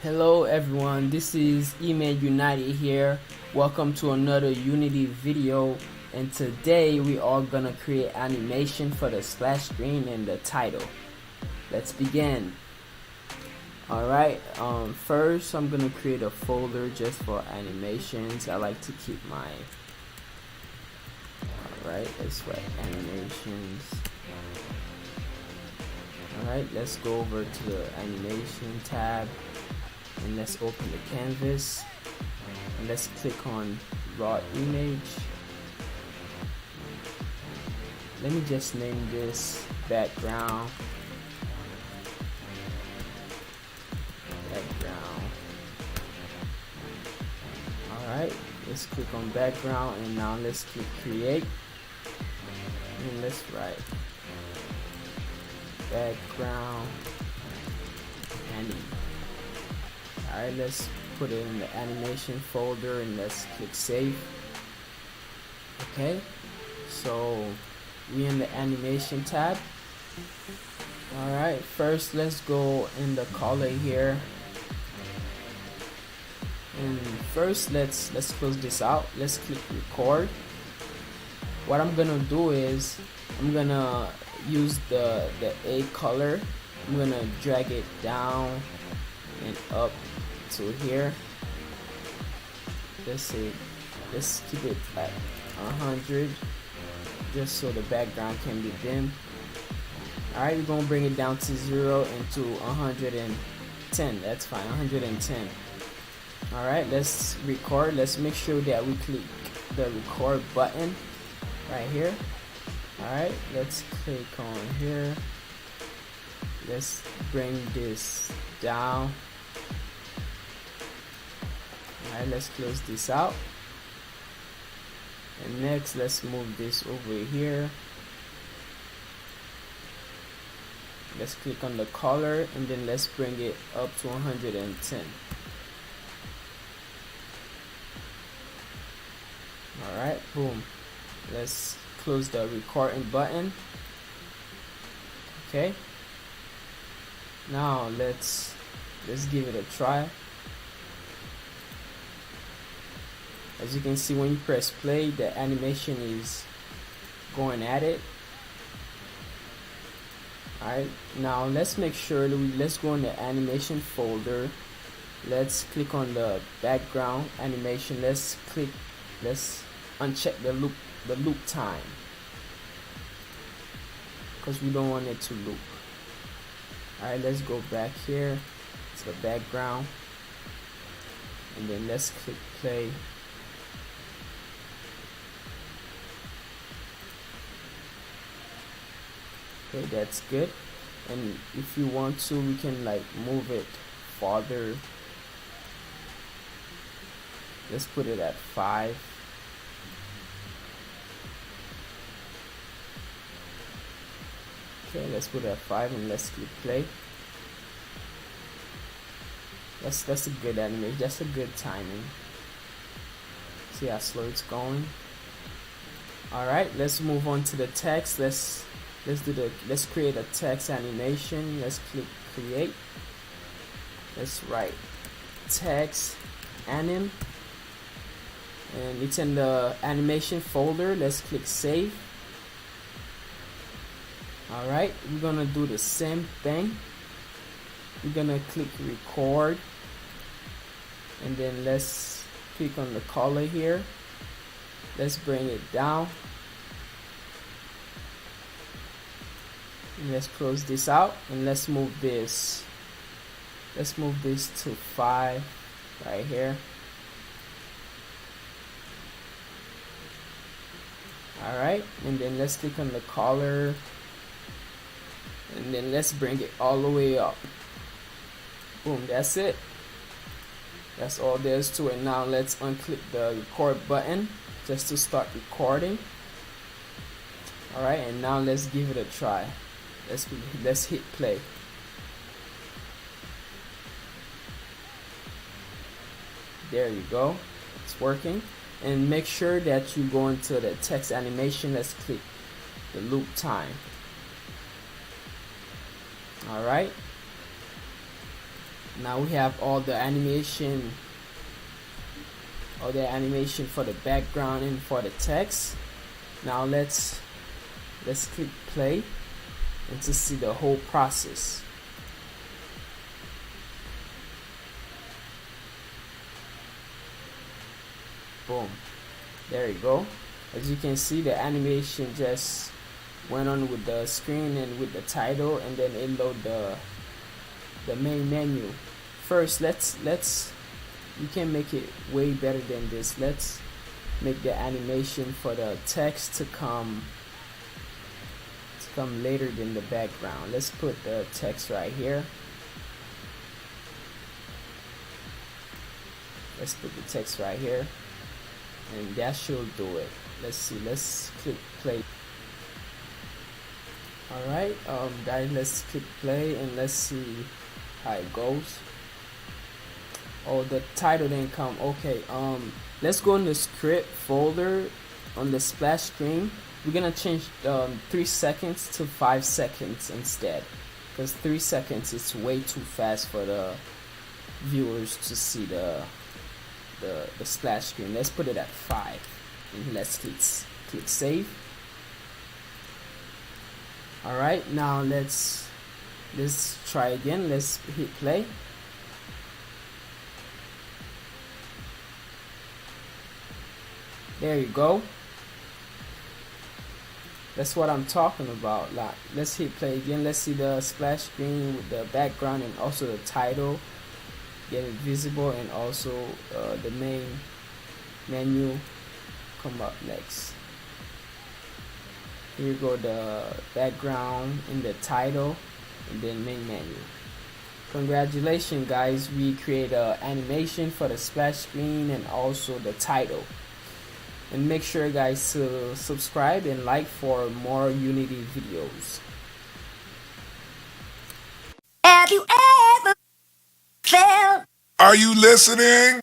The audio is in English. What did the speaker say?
Hello everyone, this is Email United here. Welcome to another Unity video, and today we are gonna create animation for the splash screen and the title. Let's begin. Alright, first I'm gonna create a folder just for animations. I like to keep my alright, let's write animations. Alright, let's go over to the animation tab and let's open the canvas and let's click on raw image. Let me just name this background. Alright, let's click on background and now let's click create and let's write background anime. Alright, let's put it in the animation folder and let's click save. Okay, so we in the animation tab. Alright, first let's go in the color here. And first let's close this out. Let's click record. What I'm gonna do is I'm gonna use the A color. I'm gonna drag it down and up to here. Let's keep it at 100 just so the background can be dim. Alright, we're gonna bring it down to 0 and to 110. That's fine, 110. Alright, let's record. Let's make sure that we click the record button right here. Alright, let's click on here. Let's bring this down. Alright, let's close this out. And next, let's move this over here. Let's click on the color and then let's bring it up to 110. Alright, boom. Let's close the recording button. Okay. Now let's give it a try. As you can see, when you press play, the animation is going at it. Alright, now let's make sure that let's go in the animation folder. Let's click on the background animation. Let's uncheck the loop time, because we don't want it to loop. Alright, let's go back here to the background and then let's click play. Okay, that's good. And if you want to, we can like move it farther. Let's put it at 5. Okay, let's put it at 5 and let's click play. That's a good animation. That's a good timing. See how slow it's going. Alright, let's move on to the text. Let's create a text animation. Let's click create. Let's write text anim, and it's in the animation folder. Let's click save. Alright, we're gonna do the same thing. We're gonna click record and then let's click on the color here. Let's bring it down. And let's close this out and let's move this. Let's move this to 5 right here. Alright, and then let's click on the color and then let's bring it all the way up. Boom, that's it. That's all there is to it. Now let's unclick the record button just to start recording. Alright, and now let's give it a try. Let's hit play. There you go, it's working. And make sure that you go into the text animation. Let's click the loop time. Alright, Now we have all the animation for the background and for the text. Now let's click play and to see the whole process. Boom, there you go. As you can see, the animation just went on with the screen and with the title, and then it load the main menu. First, let's you can make it way better than this. Let's make the animation for the text to come later than the background. Let's put the text right here. Let's put the text right here, and that should do it. Let's see, let's click play. Alright, guys, let's click play and let's see how it goes. Oh, the title didn't come. Okay, let's go in the script folder on the splash screen. We're gonna change 3 seconds to 5 seconds instead, because 3 seconds is way too fast for the viewers to see the splash screen. Let's put it at 5 and let's click save. Alright, now let's try again. Let's hit play. There you go. That's what I'm talking about. Like, let's hit play again. Let's see the splash screen with the background and also the title getting visible, and also the main menu come up next. Here you go, the background and the title and then main menu. Congratulations, guys, we create an animation for the splash screen and also the title. And make sure, guys, to subscribe and like for more Unity videos. Have you ever felt? Are you listening?